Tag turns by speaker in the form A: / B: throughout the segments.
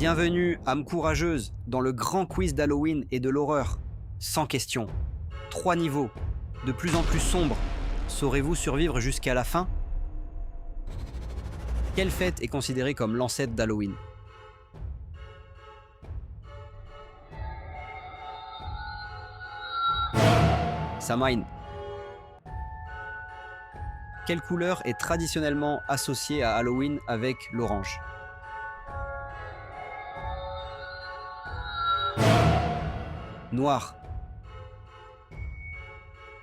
A: Bienvenue, âme courageuse, dans le grand quiz d'Halloween et de l'horreur. Sans question. 3 niveaux, de plus en plus sombres. Saurez-vous survivre jusqu'à la fin? Quelle fête est considérée comme l'ancêtre d'Halloween? Samhain. Quelle couleur est traditionnellement associée à Halloween avec l'orange? Noir.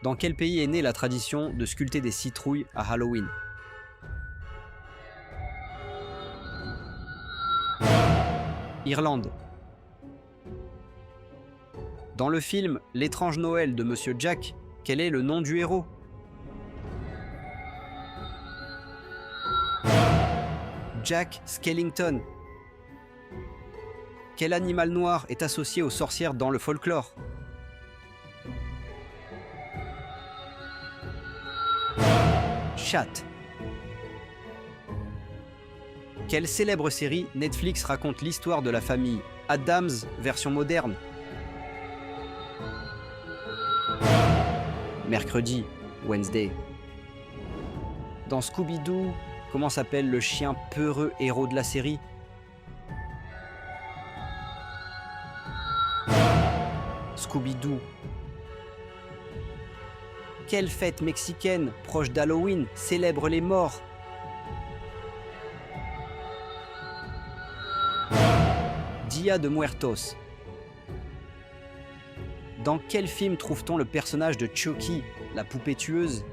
A: Dans quel pays est née la tradition de sculpter des citrouilles à Halloween? Irlande. Dans le film L'étrange Noël de Monsieur Jack, quel est le nom du héros? Jack Skellington. Quel animal noir est associé aux sorcières dans le folklore? Chat. Quelle célèbre série Netflix raconte l'histoire de la famille Addams version moderne? Mercredi, Wednesday. Dans Scooby-Doo, comment s'appelle le chien peureux héros de la série? Scooby-Doo. Quelle fête mexicaine, proche d'Halloween, célèbre les morts? Dia de Muertos. Dans quel film trouve-t-on le personnage de Chucky, la poupée tueuse?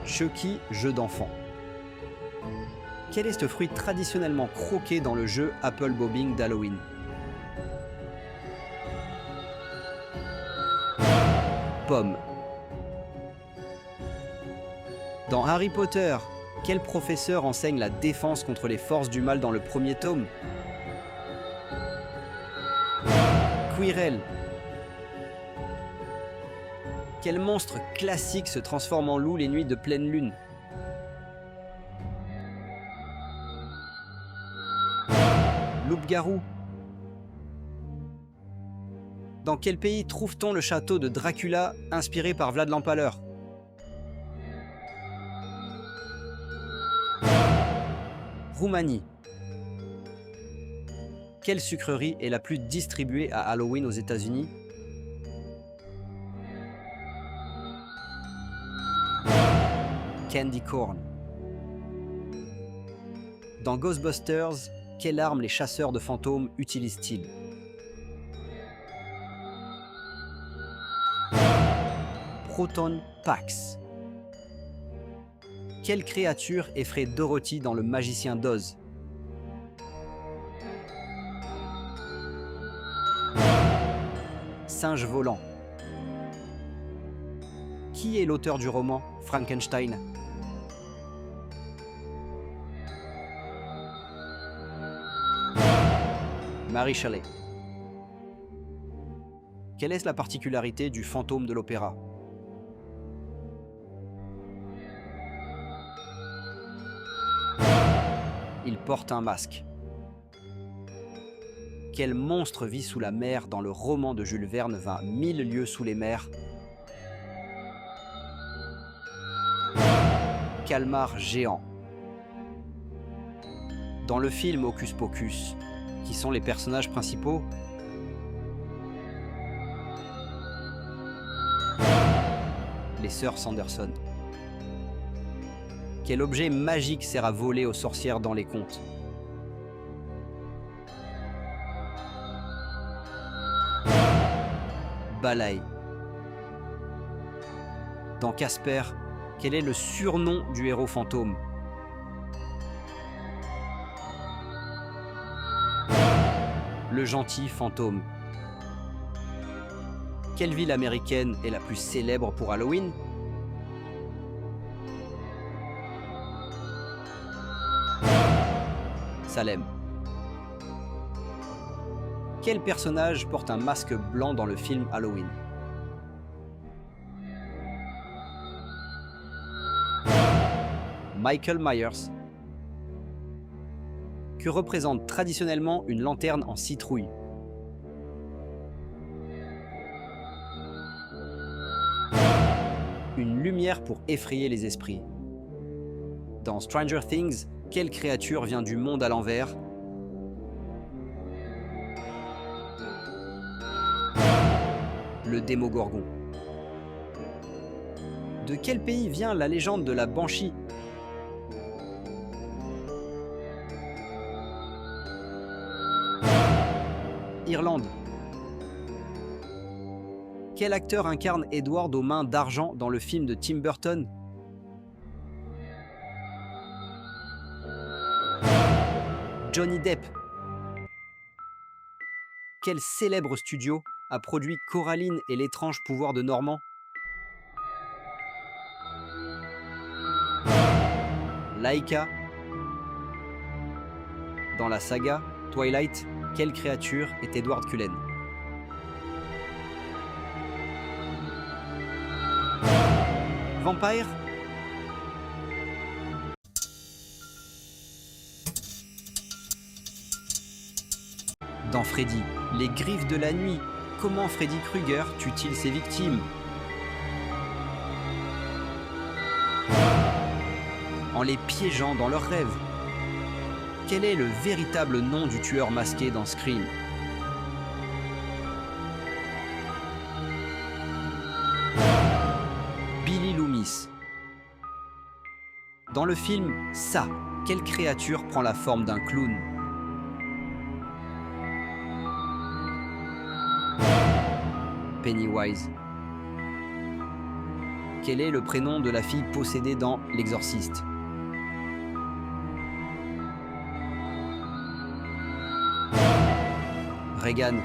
A: Chucky, jeu d'enfant. Quel est ce fruit traditionnellement croqué dans le jeu Apple Bobbing d'Halloween? Pomme. Dans Harry Potter, quel professeur enseigne la défense contre les forces du mal dans le premier tome? Quirrell. Quel monstre classique se transforme en loup les nuits de pleine lune? Loup-garou. Dans quel pays trouve-t-on le château de Dracula inspiré par Vlad l'Empaleur? Roumanie. Quelle sucrerie est la plus distribuée à Halloween aux États-Unis? Candy corn. Dans Ghostbusters, quelle arme les chasseurs de fantômes utilisent-ils? Proton Pax. Quelle créature effraie Dorothy dans Le Magicien d'Oz? Singe volant. Qui est l'auteur du roman Frankenstein? Mary Shelley. Quelle est la particularité du fantôme de l'opéra? Il porte un masque. Quel monstre vit sous la mer dans le roman de Jules Verne 20 000 lieues sous les mers? Calmar géant. Dans le film Hocus Pocus, qui sont les personnages principaux? Les sœurs Sanderson. Quel objet magique sert à voler aux sorcières dans les contes? Balai. Dans Casper, quel est le surnom du héros fantôme? Le gentil fantôme. Quelle ville américaine est la plus célèbre pour Halloween? Salem. Quel personnage porte un masque blanc dans le film Halloween? Michael Myers. Que représente traditionnellement une lanterne en citrouille? Une lumière pour effrayer les esprits. Dans Stranger Things, quelle créature vient du monde à l'envers? Le Démogorgon. De quel pays vient la légende de la Banshee? Irlande. Quel acteur incarne Edward aux mains d'argent dans le film de Tim Burton? Johnny Depp. Quel célèbre studio a produit Coraline et l'étrange pouvoir de Normand? Laika. Dans la saga Twilight, quelle créature est Edward Cullen? Vampire? Dans Freddy, les griffes de la nuit, comment Freddy Krueger tue-t-il ses victimes? En les piégeant dans leurs rêves. Quel est le véritable nom du tueur masqué dans Scream? Billy Loomis. Dans le film Ça, quelle créature prend la forme d'un clown? Pennywise. Quel est le prénom de la fille possédée dans L'Exorciste? Regan.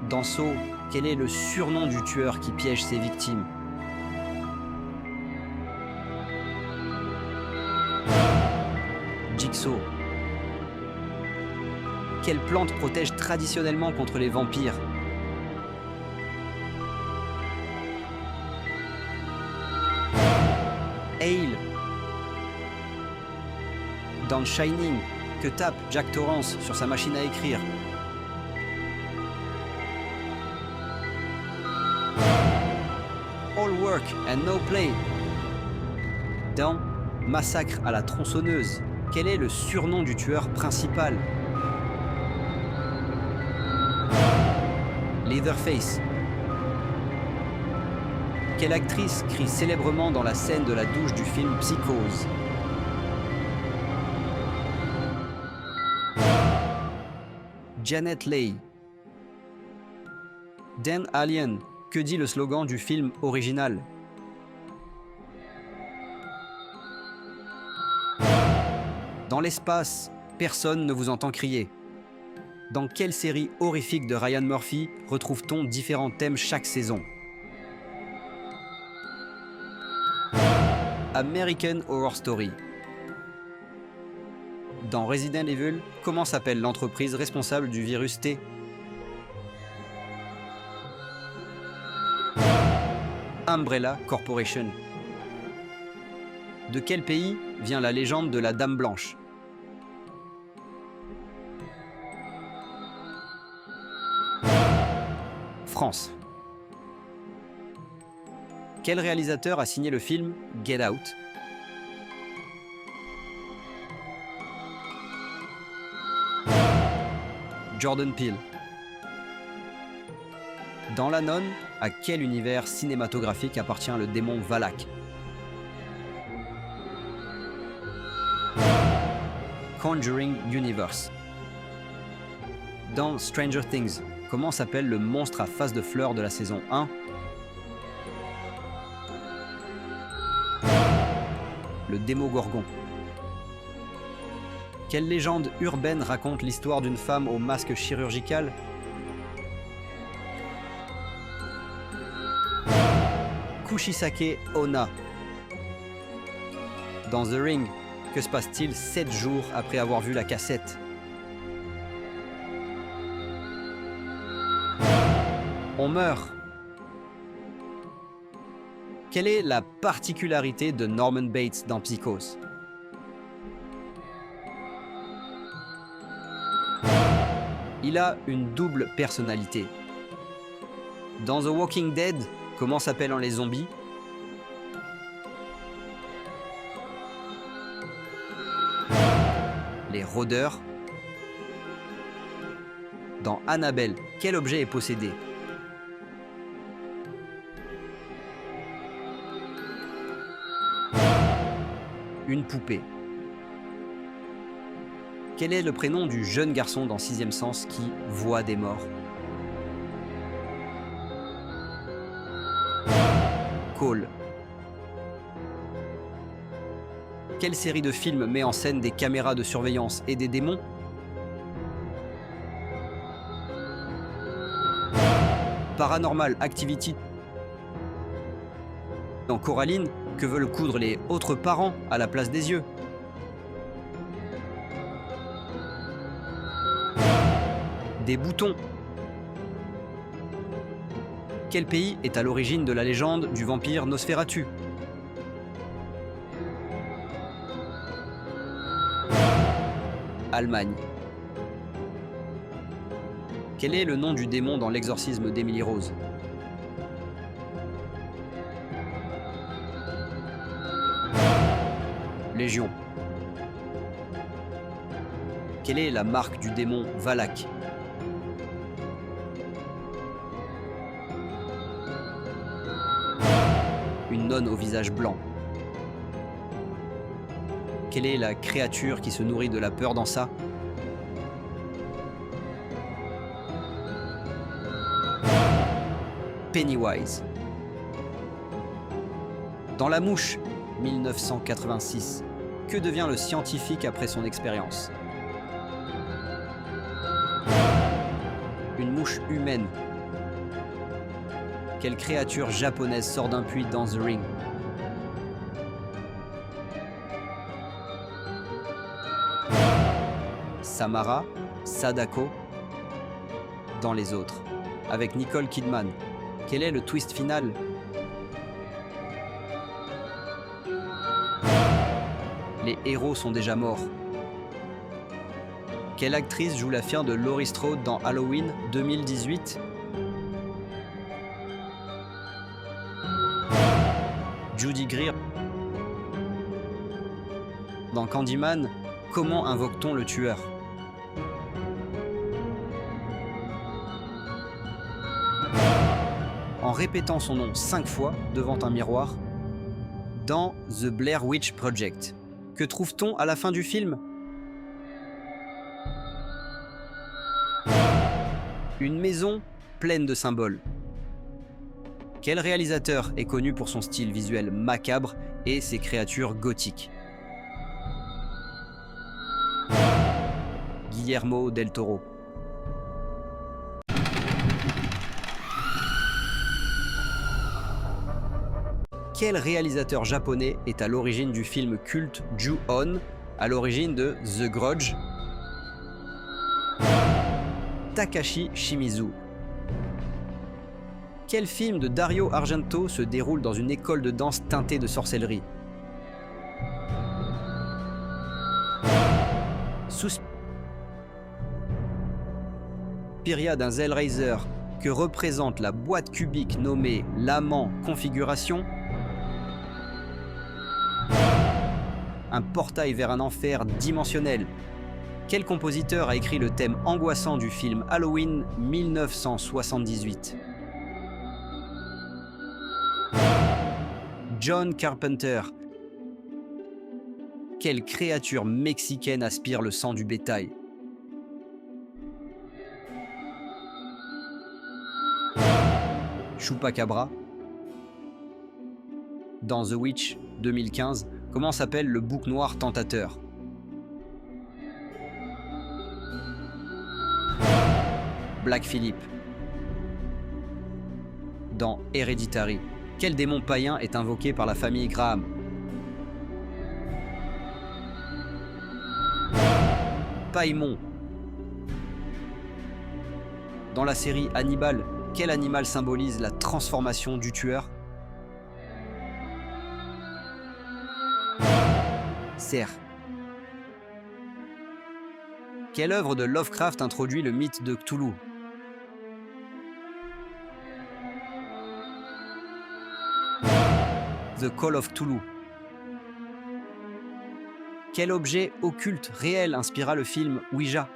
A: Dans Saw, quel est le surnom du tueur qui piège ses victimes? Jigsaw. Quelle plante protège traditionnellement contre les vampires? Ale. Dans Shining, que tape Jack Torrance sur sa machine à écrire? All work and no play. Dans Massacre à la tronçonneuse, quel est le surnom du tueur principal? Leatherface. Quelle actrice crie célèbrement dans la scène de la douche du film Psychose? Janet Leigh. Dan Alien. Que dit le slogan du film original? Dans l'espace, personne ne vous entend crier. Dans quelle série horrifique de Ryan Murphy retrouve-t-on différents thèmes chaque saison? American Horror Story. Dans Resident Evil, comment s'appelle l'entreprise responsable du virus T? Umbrella Corporation. De quel pays vient la légende de la Dame Blanche? France. Quel réalisateur a signé le film Get Out? Jordan Peele. Dans La Nonne, à quel univers cinématographique appartient le démon Valak? Conjuring Universe. Dans Stranger Things, comment s'appelle le monstre à face de fleurs de la saison 1? Le Démogorgon. Quelle légende urbaine raconte l'histoire d'une femme au masque chirurgical? Kushisake Onna. Dans The Ring, que se passe-t-il 7 jours après avoir vu la cassette? On meurt. Quelle est la particularité de Norman Bates dans Psychose? Il a une double personnalité. Dans The Walking Dead, comment s'appellent les zombies? Les rôdeurs. Dans Annabelle, quel objet est possédé? Une poupée. Quel est le prénom du jeune garçon dans Sixième Sens qui voit des morts? Cole. Quelle série de films met en scène des caméras de surveillance et des démons? Paranormal Activity. Dans Coraline, que veulent coudre les autres parents à la place des yeux? Des boutons. Quel pays est à l'origine de la légende du vampire Nosferatu? Allemagne. Quel est le nom du démon dans l'exorcisme d'Emily Rose? Légion. Quelle est la marque du démon Valak? Une nonne au visage blanc. Quelle est la créature qui se nourrit de la peur dans ça? Pennywise. Dans La Mouche, 1986, que devient le scientifique après son expérience? Une mouche humaine. Quelle créature japonaise sort d'un puits dans The Ring? Samara, Sadako, dans Les Autres, avec Nicole Kidman. Quel est le twist final? Les héros sont déjà morts. Quelle actrice joue la fille de Laurie Strode dans Halloween 2018? Judy Greer. Dans Candyman, comment invoque-t-on le tueur? En répétant son nom 5 fois devant un miroir. Dans The Blair Witch Project, que trouve-t-on à la fin du film? Une maison pleine de symboles. Quel réalisateur est connu pour son style visuel macabre et ses créatures gothiques? Guillermo del Toro. Quel réalisateur japonais est à l'origine du film culte Ju-On, à l'origine de The Grudge? Takashi Shimizu. Quel film de Dario Argento se déroule dans une école de danse teintée de sorcellerie? Suspiria d'un Hellraiser que représente la boîte cubique nommée l'amant configuration? Un portail vers un enfer dimensionnel. Quel compositeur a écrit le thème angoissant du film Halloween 1978? John Carpenter. Quelle créature mexicaine aspire le sang du bétail? Chupacabra. Dans The Witch 2015, comment s'appelle le bouc noir tentateur? Black Phillip. Dans Hereditary, quel démon païen est invoqué par la famille Graham? Paimon. Dans la série Hannibal, quel animal symbolise la transformation du tueur? serre. Quelle œuvre de Lovecraft introduit le mythe de Cthulhu? The Call of Cthulhu. Quel objet occulte réel inspira le film Ouija?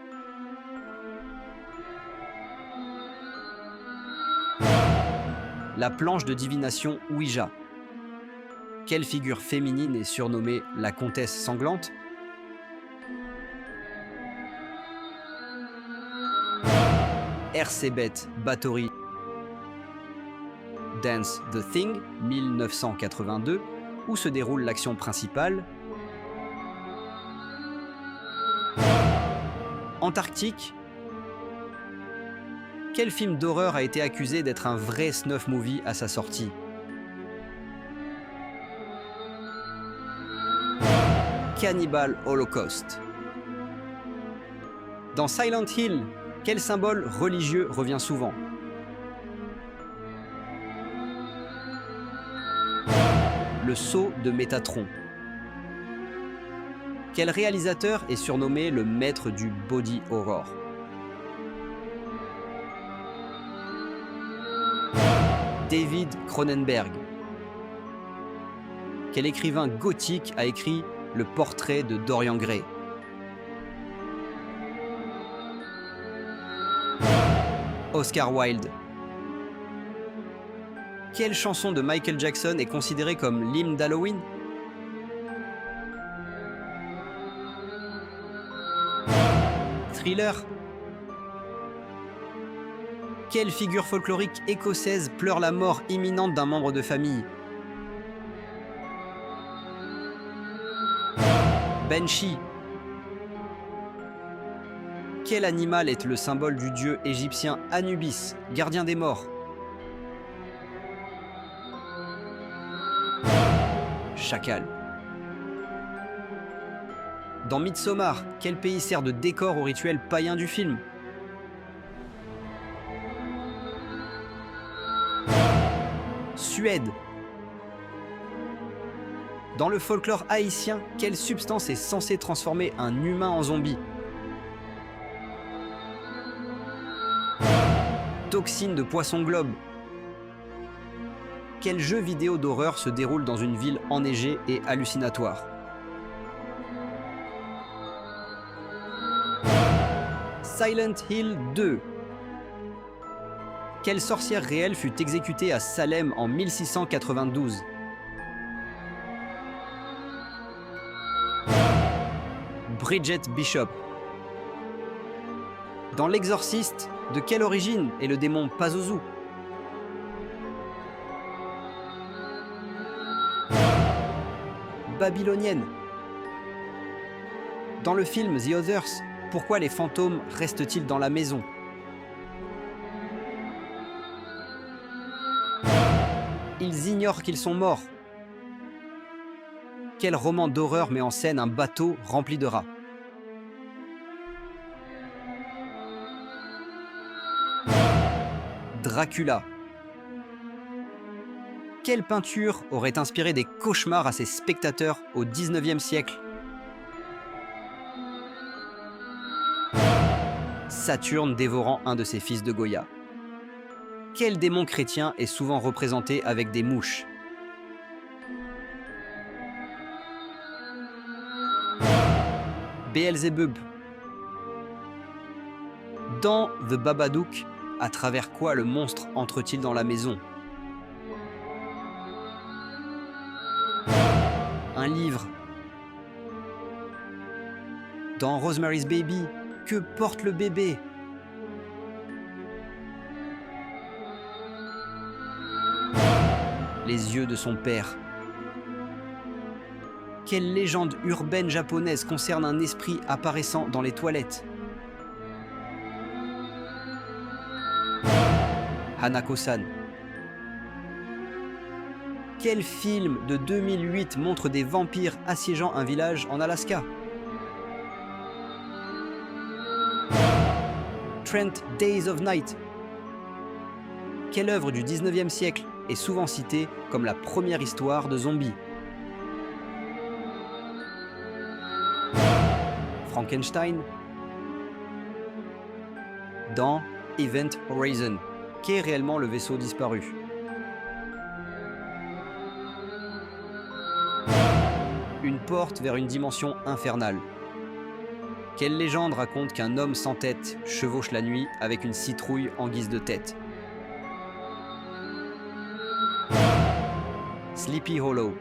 A: La planche de divination Ouija. Quelle figure féminine est surnommée la comtesse sanglante? Ersébet Báthory. Dance the Thing, 1982, où se déroule l'action principale. Antarctique. Quel film d'horreur a été accusé d'être un vrai snuff movie à sa sortie? Cannibal Holocaust. Dans Silent Hill, quel symbole religieux revient souvent? Le sceau de Métatron. Quel réalisateur est surnommé le maître du body horror? David Cronenberg. Quel écrivain gothique a écrit le portrait de Dorian Gray? Oscar Wilde. Quelle chanson de Michael Jackson est considérée comme l'hymne d'Halloween? Thriller. Quelle figure folklorique écossaise pleure la mort imminente d'un membre de famille? Banshee. Quel animal est le symbole du dieu égyptien Anubis, gardien des morts? Chacal. Dans Midsommar, quel pays sert de décor au rituel païen du film? Suède. Dans le folklore haïtien, quelle substance est censée transformer un humain en zombie? Toxine de poisson globe. Quel jeu vidéo d'horreur se déroule dans une ville enneigée et hallucinatoire? Silent Hill 2. Quelle sorcière réelle fut exécutée à Salem en 1692? Bridget Bishop. Dans L'Exorciste, de quelle origine est le démon Pazuzu? Babylonienne. Dans le film The Others, pourquoi les fantômes restent-ils dans la maison? Ils ignorent qu'ils sont morts. Quel roman d'horreur met en scène un bateau rempli de rats? Dracula. Quelle peinture aurait inspiré des cauchemars à ses spectateurs au XIXe siècle? Saturne dévorant un de ses fils de Goya. Quel démon chrétien est souvent représenté avec des mouches? Béelzébub. Dans The Babadook, à travers quoi le monstre entre-t-il dans la maison? Un livre. Dans Rosemary's Baby, que porte le bébé? Les yeux de son père. Quelle légende urbaine japonaise concerne un esprit apparaissant dans les toilettes? Hanako-san. Quel film de 2008 montre des vampires assiégeant un village en Alaska? Trent Days of Night. Quelle œuvre du 19e siècle est souvent citée comme la première histoire de zombies? Frankenstein? Dans Event Horizon, qu'est réellement le vaisseau disparu? Une porte vers une dimension infernale. Quelle légende raconte qu'un homme sans tête chevauche la nuit avec une citrouille en guise de tête? Sleepy Hollow.